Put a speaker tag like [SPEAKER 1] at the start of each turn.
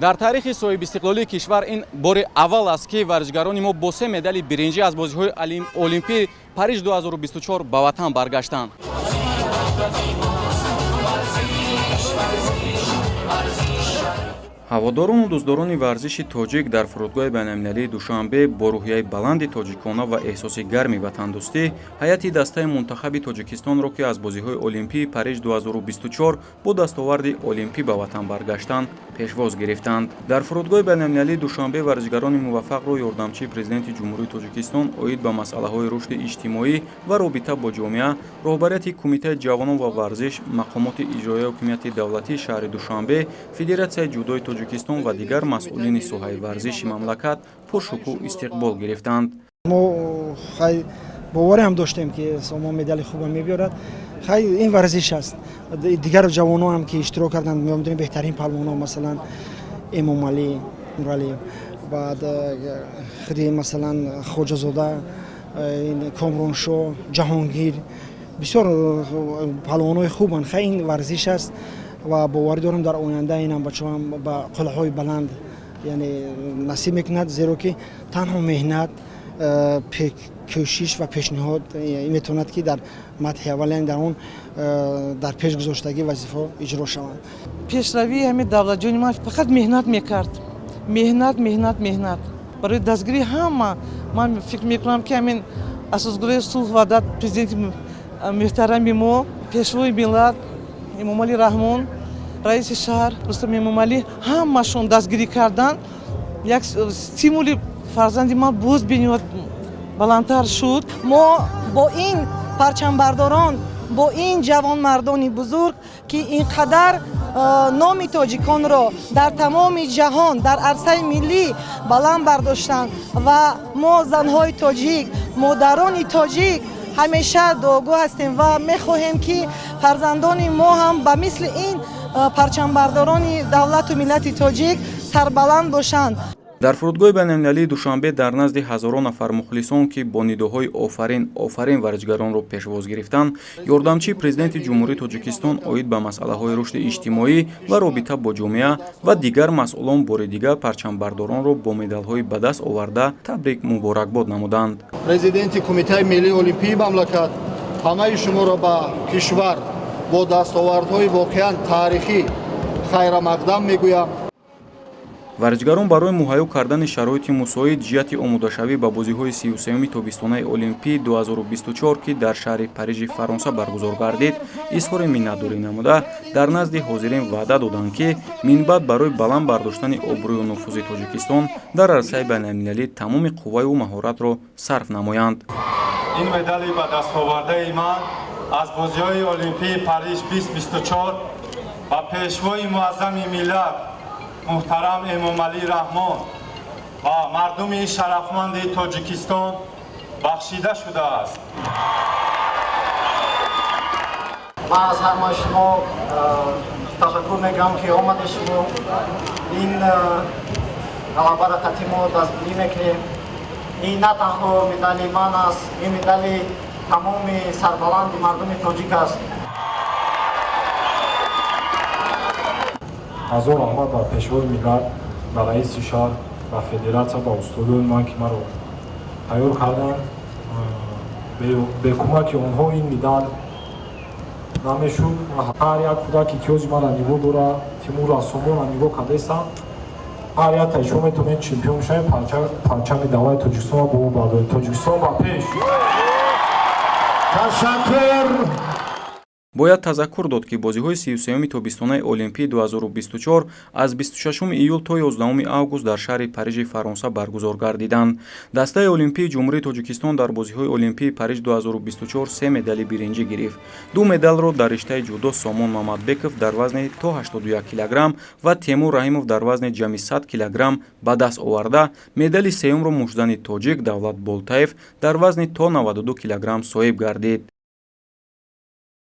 [SPEAKER 1] дар таърихи соҳибистиқлолии кишвар ин бори аввал аст ки варзишгарони мо бо 3 медали биринҷӣ аз бозиҳои олимпии Париж 2024 ба ватан баргаштанд. ҳаводорону дӯстдорони варзиши тоҷик дар фурудгоҳи байналмилалии Душанбе бо рӯҳияи баланди тоҷикона ва эҳсоси гарми ватандӯстӣ ҳайати дастаи мунтахаби Тоҷикистонро, ки аз бозиҳои Олимпии Париж 2024 бо дастоварди олимпӣ ба ватан баргаштанд, пешвоз гирифтанд. Дар фурудгоҳи байналмилалии Душанбе варзишгарони муваффақро ёрдамчии президенти ҷумҳурии Тоҷикистон оид ба масъалаҳои рушди иҷтимоӣ ва робита бо ҷомеа, роҳбарияти Кумитаи ҷавонон ва варзиш, мақомоти иҷроияи ҳокимияти давлатии шаҳри Душанбе, Федератсияи ҷудои Тоҷикистон ва дигар масъулини соҳаи варзиши мамлакат пуршукӯҳ истиқбол гирифтанд.
[SPEAKER 2] мо боваре ҳам доштем ки Сомо медали хуба мебиёрад. ин варзиш аст. Дигар ҷавонҳо ҳам ки иштирок карданд, меомадем беҳтарин палвонҳо, масалан Эмомалӣ Нуралиев, баъд худи масалан Хоҷазода, Комроншо, Ҷаҳонгир, бисёр палвонҳои хубанд. ин варзиш аст ва боварӣ дорам дар оянда инам бачаҳоам ба қулъаҳои баланд яъне насиб мекунад, зеро ки танҳо меҳнат, кӯшиш ва пешниҳод метавонад ки дар матҳи аввал, яъне дар он дар пеш гузоштагӣ вазифаҳо иҷро шаванд.
[SPEAKER 3] пешравии ҳамин давлатҷони ман фақат меҳнат мекард. меҳнат барои дастгирии ҳама. ман фикр мекунам ки ҳамин асосгурии сулҳ ва дад президенти муҳтарами мо, пешвои миллат Эмомалӣ Раҳмон, раиси шаҳр Рустам Эмомалӣ, ҳамашон дастгирӣ кардан. як стимули фарзанди ман боз бинёд баландтар шуд.
[SPEAKER 4] мо бо ин парчамбардорон, бо ин ҷавонмардони бузург ки инқадар номи тоҷиконро дар тамоми ҷаҳон дар арсаи миллӣ баланд бардоштанд ва мо занҳои тоҷик, модарони тоҷик ҳамеша дуогӯ ҳастем ва мехоҳем ки фарзандони мо ҳам ба мисли ин парчамбардорони давлату миллати тоҷик сарбаланд бошанд.
[SPEAKER 1] дар фурудгоҳи байналмилалии Душанбе дар назди ҳазорон нафар мухлисон, ки бо нидоҳои офарин офарин варзишгаронро пешвоз гирифтанд, ёрдамчии президенти ҷумҳурии Тоҷикистон оид ба масъалаҳои рушди иҷтимоӣ ва робита бо ҷомеа ва дигар масъулон бори дигар парчамбардоронро бо медалҳои ба даст оварда табрик муборакбод намуданд.
[SPEAKER 5] Президенти Кумитаи Миллии Олимпии мамлакат ҳамаи шуморо ба кишвар бо дастовардҳои воқеан таърихӣ хайрамақдам мегӯям.
[SPEAKER 1] варзишгарон барои муҳайё кардани шароити мусоид ҷиҳати омодашавӣ ба бозиҳои 33-уми тобистонаи Олимпии 2024, ки дар шаҳри Парижи Фаронса баргузор гардид, изҳори миннатдорӣ намуда, дар назди ҳозирин ваъда доданд ки минбаъд барои баланд бардоштани обрӯю нуфузи Тоҷикистон дар арсаи байналмилалӣ тамоми қувваю маҳоратро сарф намоянд.
[SPEAKER 6] ин медали ба дастовардаи ман аз бозиҳои Олимпии Париж 2024 ба пешвои муаззами миллат муҳтарам Эмомалӣ Раҳмон ва мардуми шарафманди Тоҷикистон бахшида шудааст.
[SPEAKER 7] ман аз ҳамаи шумо ташаккур мекунам ки омади шумо ин галабаро қатъи мо дастгирӣ мекунем. ин на танҳо медали ман аст, ин медали тамоми сарбаланди мардуми тоҷик аст.
[SPEAKER 8] ҳазор раҳмат ба пешвои миллат, ба раиси шаҳр, ба федератсия, ба устодони ман ки маро тайёр карданд. бе кӯмаки онҳо ин медал намешуд. ҳар як кӯдаки киёзи мара нигоҳ дорад, Тимур Асомона нигоҳ кардесам. ҳар як тайшо метавонем чемпион шавем, парчами давлати Тоҷикистон бо мо бардорем. Тоҷикистон ба пеш. Ташаккур.
[SPEAKER 1] бояд тазаккур дод ки бозиҳои 33-уми тобистонаи Олимпии 2024 аз 26 июл то 11 август дар шаҳри Парижи Фаронса баргузор гардиданд. дастаи Олимпии ҷумҳурии Тоҷикистон дар бозиҳои Олимпии Париж 2024 3 медали биринҷӣ гирифт. 2 медалро дар риштаи ҷудо Сомон Мамадбеков дар вазни то 81 кг ва Темур Раҳимов дар вазни ҷамъи 100 кг ба даст оварда, медали сеюмро муждани тоҷик Давлат Болтаев дар вазни то 92 кг соҳиб гардид.